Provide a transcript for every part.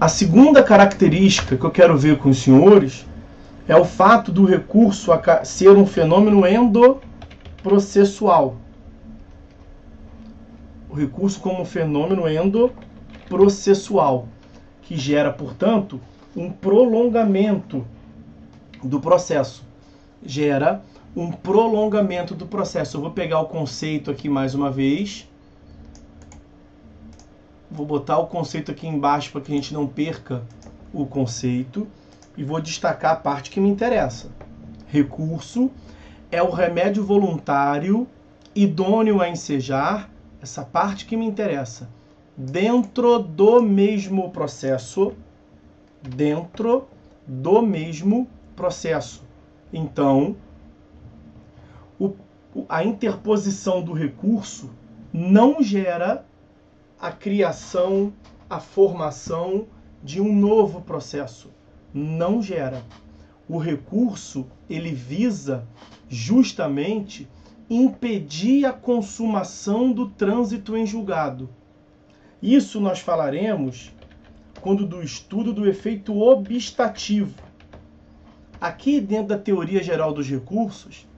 A segunda característica que eu quero ver com os senhores é o fato do recurso ser um fenômeno endoprocessual. O recurso como um fenômeno endoprocessual, que gera, portanto, um prolongamento do processo. Gera um prolongamento do processo. Eu vou pegar o conceito aqui mais uma vez. Vou botar o conceito aqui embaixo para que a gente não perca o conceito. E vou destacar a parte que me interessa. Recurso é o remédio voluntário idôneo a ensejar, essa parte que me interessa, dentro do mesmo processo. Dentro do mesmo processo. Então, a interposição do recurso não gera a criação, a formação de um novo processo. Não gera. O recurso, ele visa justamente impedir a consumação do trânsito em julgado. Isso nós falaremos quando do estudo do efeito obstativo. Aqui dentro da teoria geral dos recursos,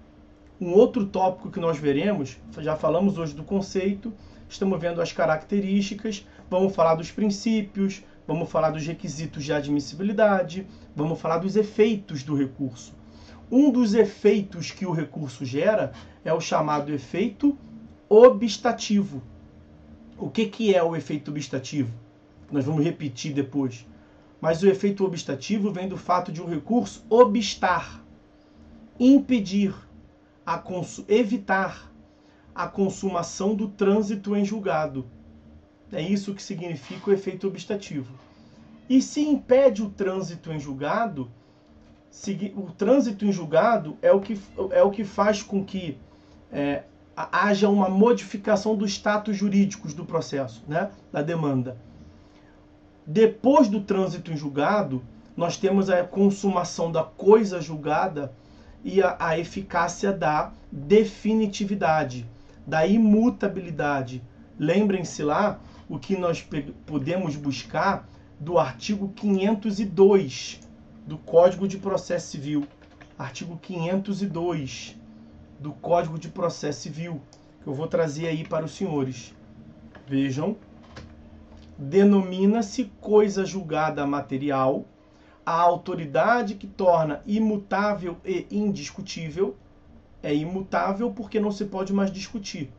um outro tópico que nós veremos, já falamos hoje do conceito, estamos vendo as características, vamos falar dos princípios, vamos falar dos requisitos de admissibilidade, vamos falar dos efeitos do recurso. Um dos efeitos que o recurso gera é o chamado efeito obstativo. O que é o efeito obstativo? Nós vamos repetir depois. Mas o efeito obstativo vem do fato de um recurso obstar, impedir, evitar a consumação do trânsito em julgado. É isso que significa o efeito obstativo. E se impede o trânsito em julgado, o trânsito em julgado é o que faz com que haja uma modificação dos status jurídicos do processo, né, da demanda. Depois do trânsito em julgado, nós temos a consumação da coisa julgada e a eficácia da definitividade, da imutabilidade. Lembrem-se lá o que nós podemos buscar do artigo 502 do Código de Processo Civil. Artigo 502 do Código de Processo Civil, que eu vou trazer aí para os senhores. Vejam. Denomina-se coisa julgada material a autoridade que torna imutável e indiscutível. É imutável porque não se pode mais discutir.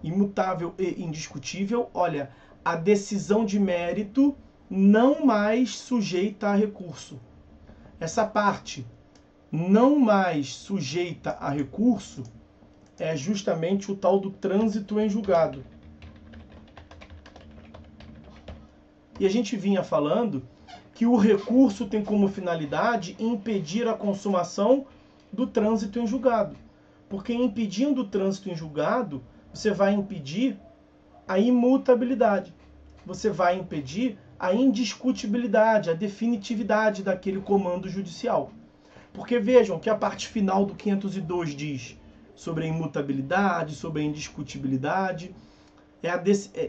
Imutável e indiscutível, olha, a decisão de mérito não mais sujeita a recurso. Essa parte, não mais sujeita a recurso, é justamente o tal do trânsito em julgado. E a gente vinha falando que o recurso tem como finalidade impedir a consumação do trânsito em julgado. Porque impedindo o trânsito em julgado, você vai impedir a imutabilidade. Você vai impedir a indiscutibilidade, a definitividade daquele comando judicial. Porque vejam que a parte final do 502 diz sobre a imutabilidade, sobre a indiscutibilidade.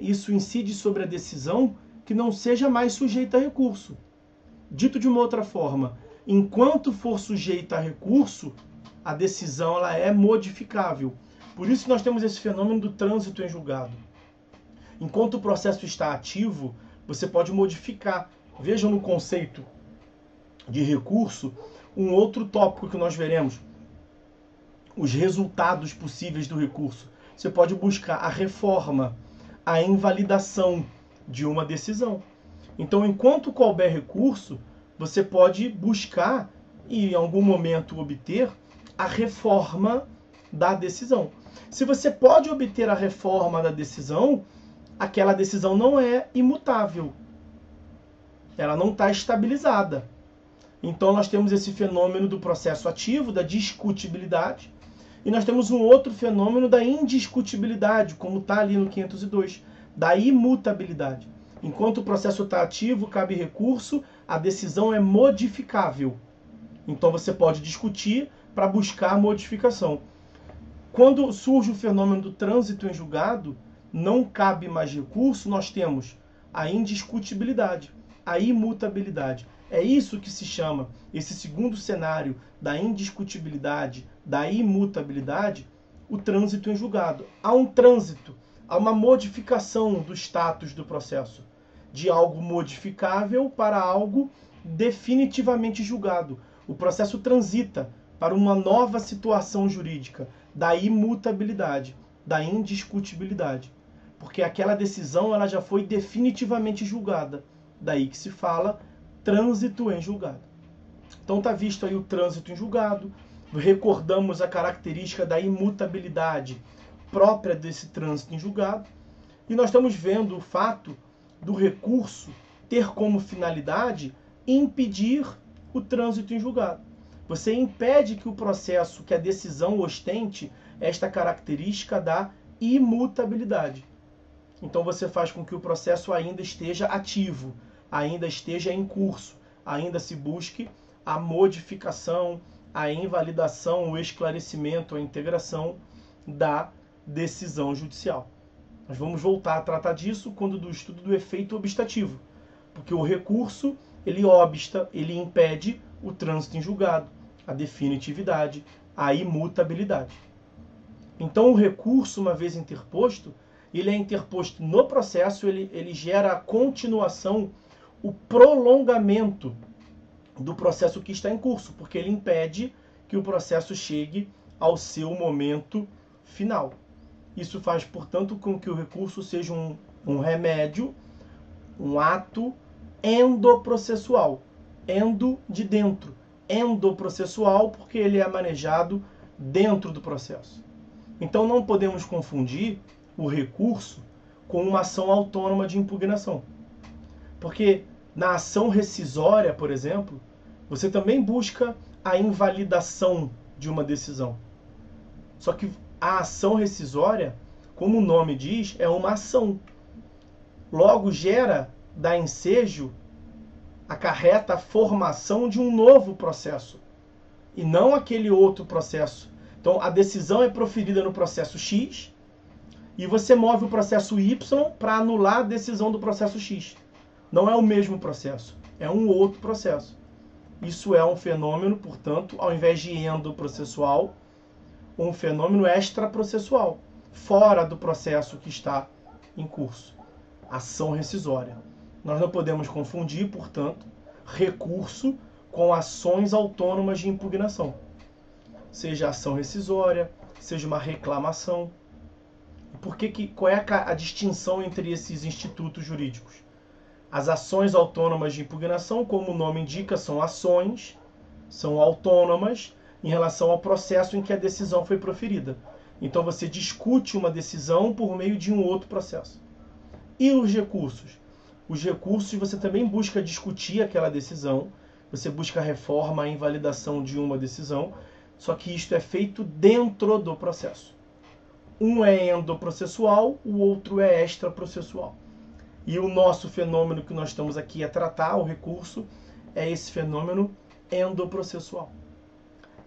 Isso incide sobre a decisão que não seja mais sujeita a recurso. Dito de uma outra forma, enquanto for sujeita a recurso, a decisão ela é modificável. Por isso nós temos esse fenômeno do trânsito em julgado. Enquanto o processo está ativo, você pode modificar. Vejam no conceito de recurso um outro tópico que nós veremos. Os resultados possíveis do recurso. Você pode buscar a reforma, a invalidação de uma decisão. Então, enquanto couber recurso, você pode buscar e em algum momento obter a reforma da decisão. Se você pode obter a reforma da decisão, aquela decisão não é imutável. Ela não está estabilizada. Então, nós temos esse fenômeno do processo ativo, da discutibilidade, e nós temos um outro fenômeno da indiscutibilidade, como está ali no 502, da imutabilidade. Enquanto o processo está ativo, cabe recurso, a decisão é modificável. Então você pode discutir para buscar a modificação. Quando surge o fenômeno do trânsito em julgado, não cabe mais recurso, nós temos a indiscutibilidade. a imutabilidade. É isso que se chama, esse segundo cenário da indiscutibilidade, da imutabilidade, o trânsito em julgado. Há um trânsito, há uma modificação do status do processo, de algo modificável para algo definitivamente julgado. O processo transita para uma nova situação jurídica, da imutabilidade, da indiscutibilidade. Porque aquela decisão ela já foi definitivamente julgada. Daí que se fala trânsito em julgado. Então está visto aí o trânsito em julgado, recordamos a característica da imutabilidade própria desse trânsito em julgado, e nós estamos vendo o fato do recurso ter como finalidade impedir o trânsito em julgado. Você impede que o processo, que a decisão ostente esta característica da imutabilidade. Então você faz com que o processo ainda esteja ativo, ainda esteja em curso, ainda se busque a modificação, a invalidação, o esclarecimento, a integração da decisão judicial. Nós vamos voltar a tratar disso quando do estudo do efeito obstativo, porque o recurso ele obsta, ele impede o trânsito em julgado, a definitividade, a imutabilidade. Então o recurso, uma vez interposto, ele é interposto no processo, ele gera a continuação, o prolongamento do processo que está em curso, porque ele impede que o processo chegue ao seu momento final. Isso faz, portanto, com que o recurso seja um remédio, um ato endoprocessual. Endo de dentro. Endoprocessual porque ele é manejado dentro do processo. Então não podemos confundir o recurso com uma ação autônoma de impugnação. Porque na ação rescisória, por exemplo, você também busca a invalidação de uma decisão. Só que a ação rescisória, como o nome diz, é uma ação. Logo gera, dá ensejo, acarreta a formação de um novo processo. E não aquele outro processo. Então a decisão é proferida no processo X e você move o processo Y para anular a decisão do processo X. Não é o mesmo processo, é um outro processo. Isso é um fenômeno, portanto, ao invés de endoprocessual, um fenômeno extraprocessual, fora do processo que está em curso. Ação rescisória. Nós não podemos confundir, portanto, recurso com ações autônomas de impugnação. Seja ação rescisória, seja uma reclamação. Qual é a distinção entre esses institutos jurídicos? As ações autônomas de impugnação, como o nome indica, são ações, são autônomas em relação ao processo em que a decisão foi proferida. Então você discute uma decisão por meio de um outro processo. E os recursos? Os recursos você também busca discutir aquela decisão, você busca a reforma, a invalidação de uma decisão, só que isto é feito dentro do processo. Um é endoprocessual, o outro é extraprocessual. E o nosso fenômeno que nós estamos aqui a tratar, o recurso, é esse fenômeno endoprocessual.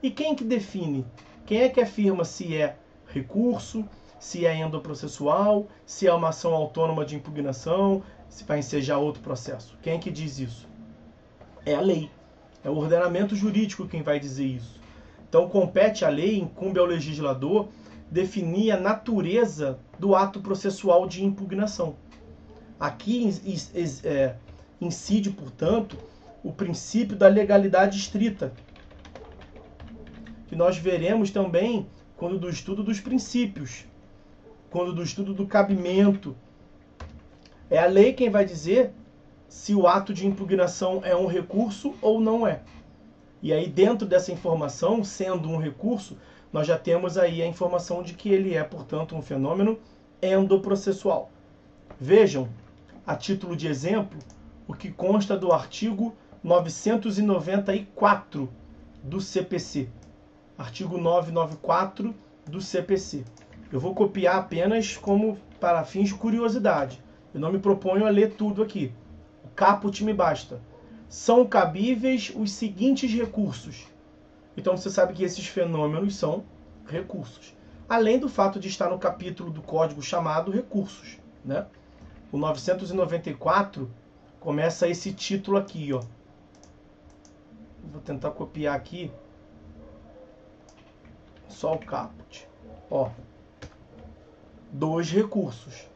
E quem que define? Quem é que afirma se é recurso, se é endoprocessual, se é uma ação autônoma de impugnação, se vai ensejar outro processo? Quem é que diz isso? É a lei. É o ordenamento jurídico quem vai dizer isso. Então compete à lei, incumbe ao legislador definir a natureza do ato processual de impugnação. Aqui incide, portanto, o princípio da legalidade estrita, que nós veremos também quando do estudo dos princípios, quando do estudo do cabimento. É a lei quem vai dizer se o ato de impugnação é um recurso ou não é. E aí, dentro dessa informação, sendo um recurso, nós já temos aí a informação de que ele é, portanto, um fenômeno endoprocessual. Vejam, a título de exemplo, o que consta do artigo 994 do CPC. Artigo 994 do CPC. Eu vou copiar apenas como para fins de curiosidade. Eu não me proponho a ler tudo aqui. O caput me basta. São cabíveis os seguintes recursos. Então você sabe que esses fenômenos são recursos. Além do fato de estar no capítulo do Código chamado recursos, né? O 994 começa esse título aqui, ó. Vou tentar copiar aqui. Só o caput. Ó. 2 recursos.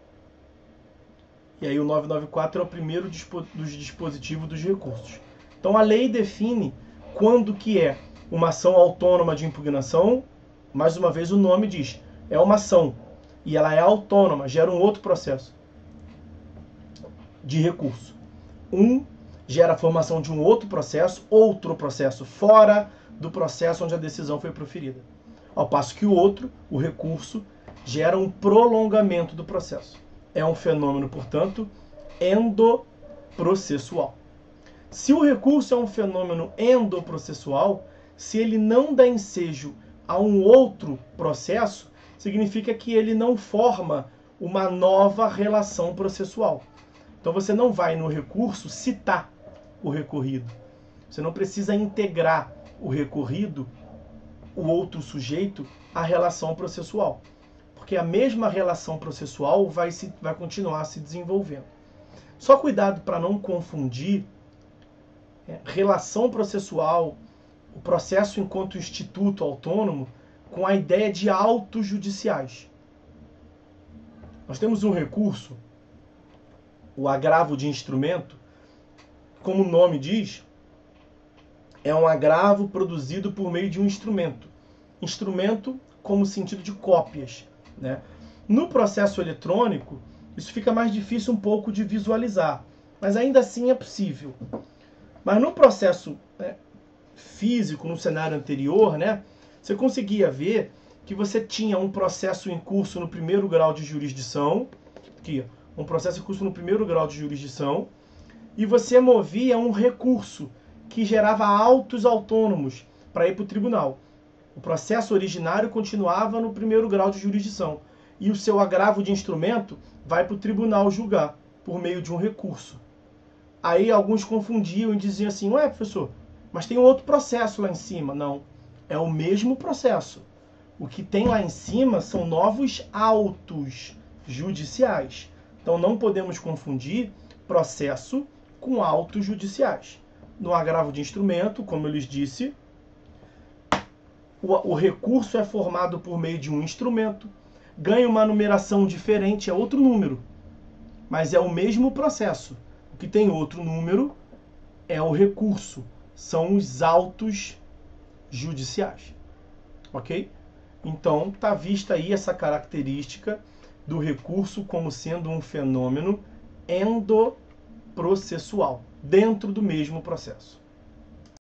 E aí o 994 é o primeiro dos dispositivos dos recursos. Então a lei define quando que é uma ação autônoma de impugnação. Mais uma vez o nome diz, é uma ação. E ela é autônoma, gera um outro processo de recurso. Gera a formação de um outro processo fora do processo onde a decisão foi proferida. Ao passo que o outro, o recurso, gera um prolongamento do processo. É um fenômeno, portanto, endoprocessual. Se o recurso é um fenômeno endoprocessual, se ele não dá ensejo a um outro processo, significa que ele não forma uma nova relação processual. Então você não vai no recurso citar o recorrido. Você não precisa integrar o recorrido, o outro sujeito, à relação processual. Porque a mesma relação processual vai continuar se desenvolvendo. Só cuidado para não confundir relação processual, o processo enquanto instituto autônomo, com a ideia de autos judiciais. Nós temos um recurso, o agravo de instrumento, como o nome diz, é um agravo produzido por meio de um instrumento. Instrumento como sentido de cópias, né? No processo eletrônico, isso fica mais difícil um pouco de visualizar, mas ainda assim é possível. Mas no processo físico, no cenário anterior, né, você conseguia ver que você tinha um processo em curso no primeiro grau de jurisdição, aqui, um processo em curso no primeiro grau de jurisdição, e você movia um recurso que gerava autos autônomos para ir para o tribunal. O processo originário continuava no primeiro grau de jurisdição, e o seu agravo de instrumento vai para o tribunal julgar, por meio de um recurso. Aí alguns confundiam e diziam assim, ué, professor, mas tem outro processo lá em cima. Não, é o mesmo processo. O que tem lá em cima são novos autos judiciais. Então não podemos confundir processo com autos judiciais. No agravo de instrumento, como eu lhes disse, o recurso é formado por meio de um instrumento, ganha uma numeração diferente, é outro número, mas é o mesmo processo. O que tem outro número é o recurso, são os autos judiciais. Ok? Então, está vista aí essa característica do recurso como sendo um fenômeno endoprocessual, dentro do mesmo processo.